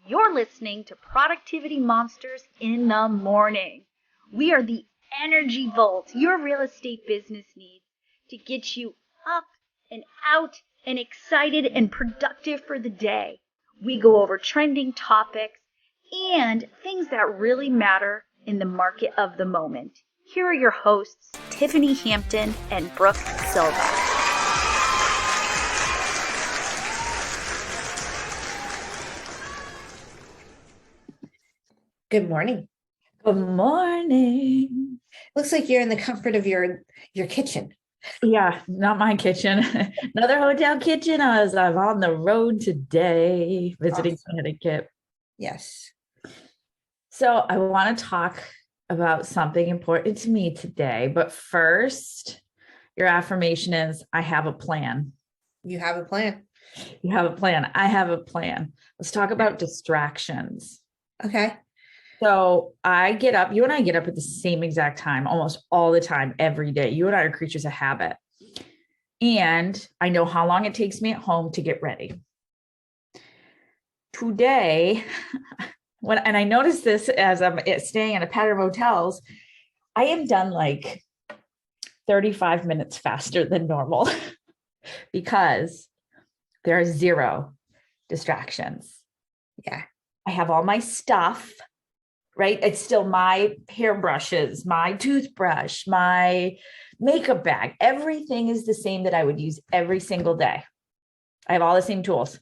You're listening to Productivity Monsters in the Morning. We are the energy vault your real estate business needs to get you up and out and excited and productive for the day. We go over trending topics and things that really matter in the market of the moment. Here are your hosts, Tiffany Hampton and Brooke Silva. Good morning. Good morning. Looks like you're in the comfort of your kitchen. Yeah, not my kitchen. Another hotel kitchen. I'm on the road today visiting Connecticut. Yes. So I want to talk about something important to me today. But first, your affirmation is, I have a plan. You have a plan. You have a plan. I have a plan. Let's talk about distractions. Okay. So I get up, you and I get up at the same exact time, almost all the time, every day. You and I are creatures of habit. And I know how long it takes me at home to get ready. Today, and I noticed this as I'm staying in a pattern of hotels, I am done like 35 minutes faster than normal because there are zero distractions. Yeah. I have all my stuff. Right? It's still my hairbrushes, my toothbrush, my makeup bag. Everything is the same that I would use every single day. I have all the same tools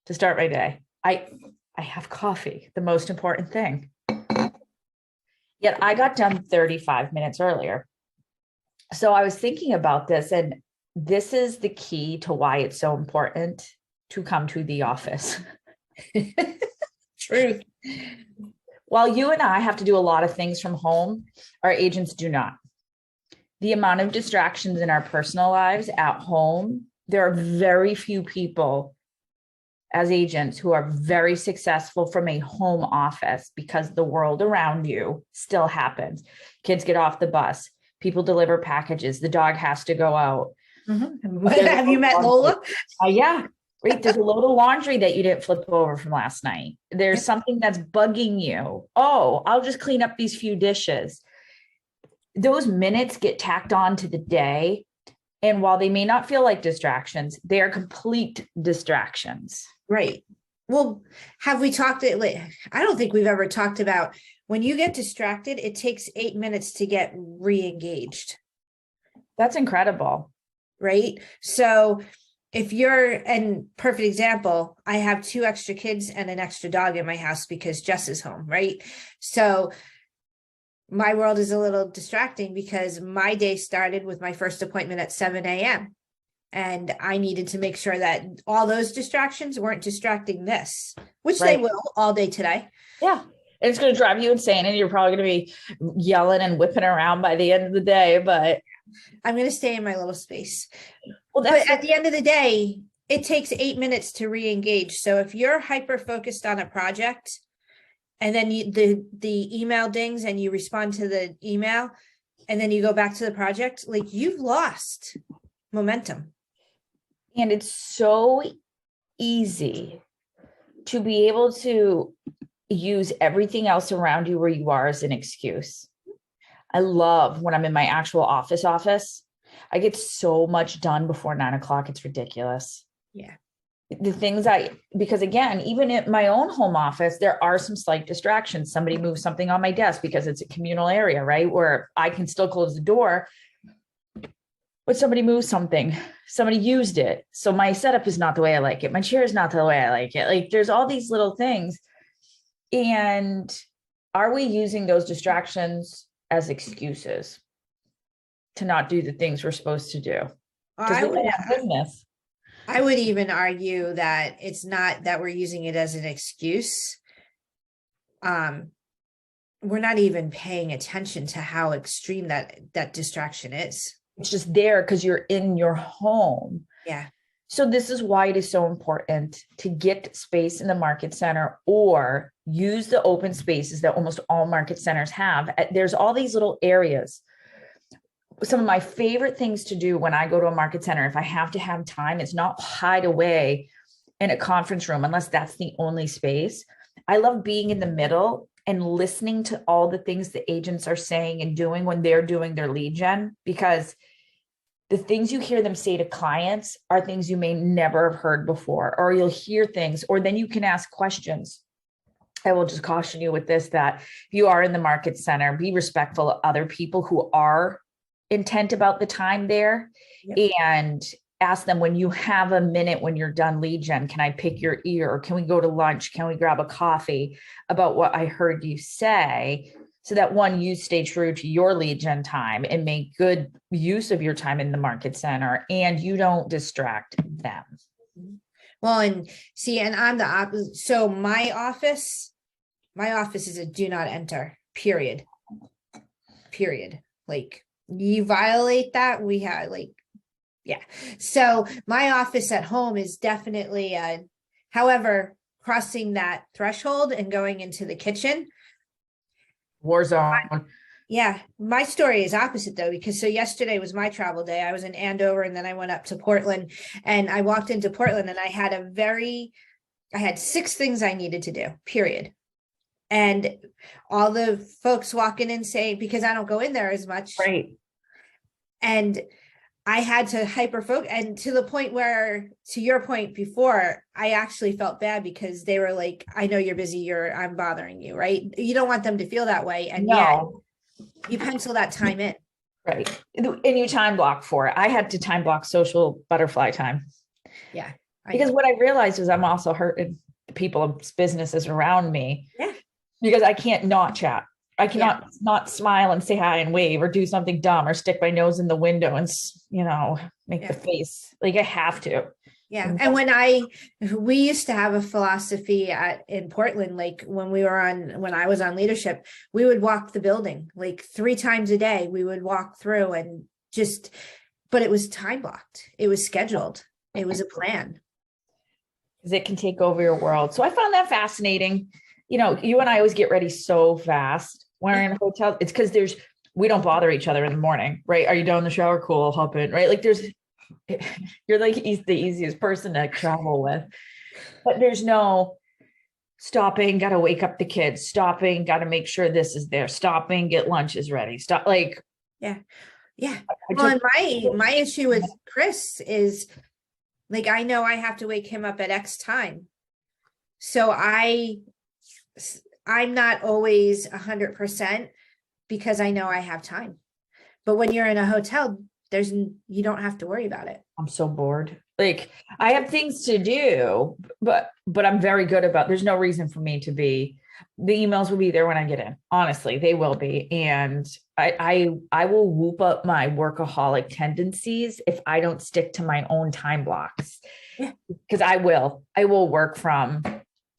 to start my day. I have coffee, the most important thing. Yet I got done 35 minutes earlier. So I was thinking about this, and this is the key to why it's so important to come to the office. Truth. While you and I have to do a lot of things from home, our agents do not. The amount of distractions in our personal lives at home, there are very few people as agents who are very successful from a home office because the world around you still happens. Kids get off the bus, people deliver packages, the dog has to go out. Mm-hmm. Have you met Lola? Yeah. Right. There's a load of laundry that you didn't flip over from last night. There's something that's bugging you. Oh, I'll just clean up these few dishes. Those minutes get tacked on to the day. And while they may not feel like distractions, they are complete distractions. Right. Well, have we talked I don't think we've ever talked about when you get distracted, it takes 8 minutes to get re-engaged. That's incredible. Right. So and perfect example, I have 2 extra kids and an extra dog in my house because Jess is home, right? So my world is a little distracting because my day started with my first appointment at 7 a.m. And I needed to make sure that all those distractions weren't distracting this, which They will all day today. Yeah. And it's going to drive you insane. And you're probably going to be yelling and whipping around by the end of the day, but I'm going to stay in my little space. Well, but at the end of the day, it takes 8 minutes to re-engage. So if you're hyper focused on a project and then the email dings and you respond to the email and then you go back to the project, like you've lost momentum. And it's so easy to be able to use everything else around you where you are as an excuse. I love when I'm in my actual office. I get so much done before 9 o'clock. It's ridiculous. Yeah. The things because again, even at my own home office, there are some slight distractions. Somebody moves something on my desk because it's a communal area, right? Where I can still close the door, but somebody moves something, somebody used it. So my setup is not the way I like it. My chair is not the way I like it. Like there's all these little things. And are we using those distractions as excuses to not do the things we're supposed to do? Because we have business. I would even argue that it's not that we're using it as an excuse. We're not even paying attention to how extreme that distraction is. It's just there because you're in your home. Yeah. So this is why it is so important to get space in the market center or use the open spaces that almost all market centers have. There's all these little areas. Some of my favorite things to do when I go to a market center, if I have to have time, it's not hide away in a conference room, unless that's the only space. I love being in the middle and listening to all the things the agents are saying and doing when they're doing their lead gen, because the things you hear them say to clients are things you may never have heard before, or you'll hear things, or then you can ask questions. I will just caution you with this, that if you are in the market center, be respectful of other people who are intent about the time there. Yep. And ask them, when you have a minute, when you're done lead gen, can I pick your ear? Or can we go to lunch? Can we grab a coffee about what I heard you say? So that one, you stay true to your lead gen time and make good use of your time in the market center, and you don't distract them. Well, and see, and I'm the opposite. So my office is a do not enter, period. Like, you violate that, we have like, yeah. So my office at home is definitely, however, crossing that threshold and going into the kitchen. War zone. Yeah. My story is opposite though, because so yesterday was my travel day. I was in Andover and then I went up to Portland, and I walked into Portland and I had 6 things I needed to do, period. And all the folks walking in saying, because I don't go in there as much. Right. And I had to hyper focus, and to the point where, to your point before, I actually felt bad because they were like, I know you're busy, I'm bothering you, right? You don't want them to feel that way. And yet you pencil that time in. Right. And you time block for it. I had to time block social butterfly time. Yeah. Because what I realized is I'm also hurting the people's businesses around me. Yeah. Because I can't not chat. I cannot not smile and say hi and wave, or do something dumb, or stick my nose in the window and, make the face. Like, I have to. Yeah. And we used to have a philosophy in Portland, like when I was on leadership, we would walk the building like 3 times a day. We would walk through and but it was time blocked. It was scheduled. It was a plan. Because it can take over your world. So I found that fascinating. You and I always get ready so fast. When we're in a hotel, it's because we don't bother each other in the morning, right? Are you done in the shower? Cool, I'll hop in, right? Like, you're like the easiest person to travel with, but there's no stopping, got to wake up the kids, stopping, got to make sure this is there, stopping, get lunch is ready, stop. Like, yeah. Well, and my issue with Chris is, like, I know I have to wake him up at X time. So I'm not always 100% because I know I have time. But when you're in a hotel, you don't have to worry about it. I'm so bored. Like, I have things to do, but I'm very good about, there's no reason for me to be, the emails will be there when I get in. Honestly, they will be. And I will whoop up my workaholic tendencies if I don't stick to my own time blocks. Yeah. Because I will work from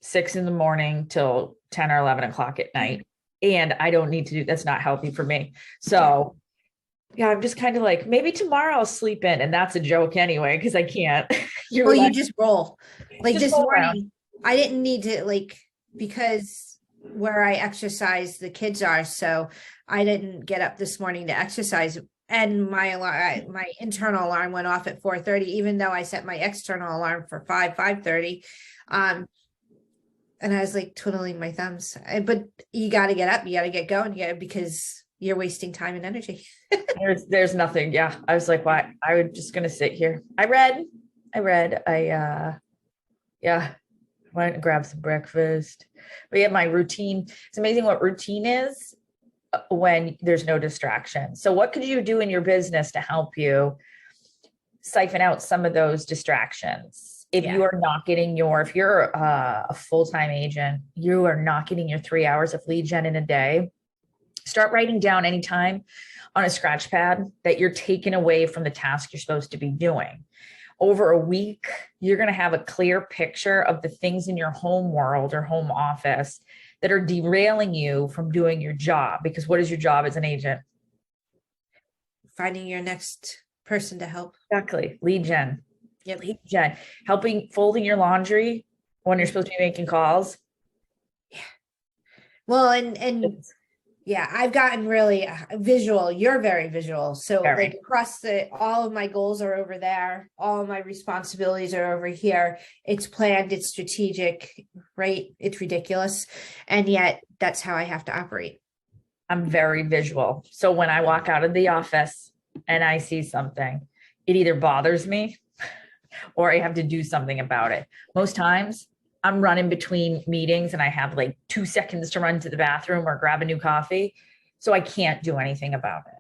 6 a.m. till 10 or 11 o'clock at night. And I don't need to do, that's not healthy for me. So yeah, I'm just kind of like, maybe tomorrow I'll sleep in, and that's a joke anyway, because I can't. You just roll. Like this morning, I didn't need to, because where I exercise, the kids are, so I didn't get up this morning to exercise. And my internal alarm went off at 4:30, even though I set my external alarm for 5:30. And I was like twiddling my thumbs. But you got to get up, you got to get going, because you're wasting time and energy. There's nothing. Yeah. I was like, why? I was just going to sit here. I read, went and grabbed some breakfast. But yeah, my routine, it's amazing what routine is when there's no distraction. So what could you do in your business to help you siphon out some of those distractions? If you are not getting if you're a full-time agent, you are not getting your 3 hours of lead gen in a day, start writing down anytime on a scratch pad that you're taking away from the task you're supposed to be doing. Over a week, you're going to have a clear picture of the things in your home world or home office that are derailing you from doing your job. Because what is your job as an agent? Finding your next person to help. Exactly. Lead gen. Yep. Lead gen. Folding your laundry when you're supposed to be making calls. Yeah. Well, and Yeah, I've gotten really visual. You're very visual. So Very. like across all of my goals are over there. All of my responsibilities are over here. It's planned, it's strategic, right? It's ridiculous. And yet that's how I have to operate. I'm very visual. So when I walk out of the office and I see something, it either bothers me or I have to do something about it. Most times I'm running between meetings and I have like 2 seconds to run to the bathroom or grab a new coffee. So I can't do anything about it.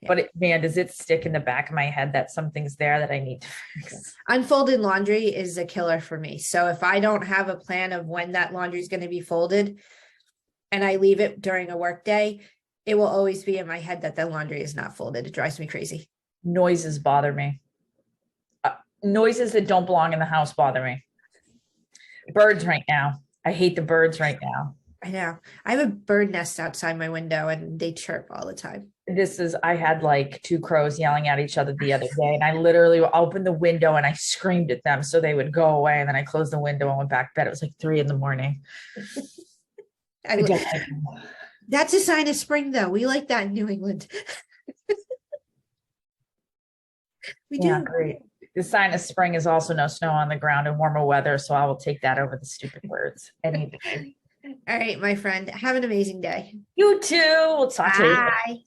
Yeah. But man, does it stick in the back of my head that something's there that I need to fix? Unfolded laundry is a killer for me. So if I don't have a plan of when that laundry is going to be folded and I leave it during a work day, it will always be in my head that the laundry is not folded. It drives me crazy. Noises bother me. Noises that don't belong in the house bother me. Birds right now. I hate the birds right now. I know. I have a bird nest outside my window and they chirp all the time. I had like 2 crows yelling at each other the other day, and I literally opened the window and I screamed at them so they would go away. And then I closed the window and went back to bed. It was like 3 a.m. I don't like them. That's a sign of spring, though. We like that in New England. We do. Great. The sign of spring is also no snow on the ground and warmer weather. So I will take that over the stupid birds any day. All right, my friend. Have an amazing day. You too. We'll talk to you later. Bye.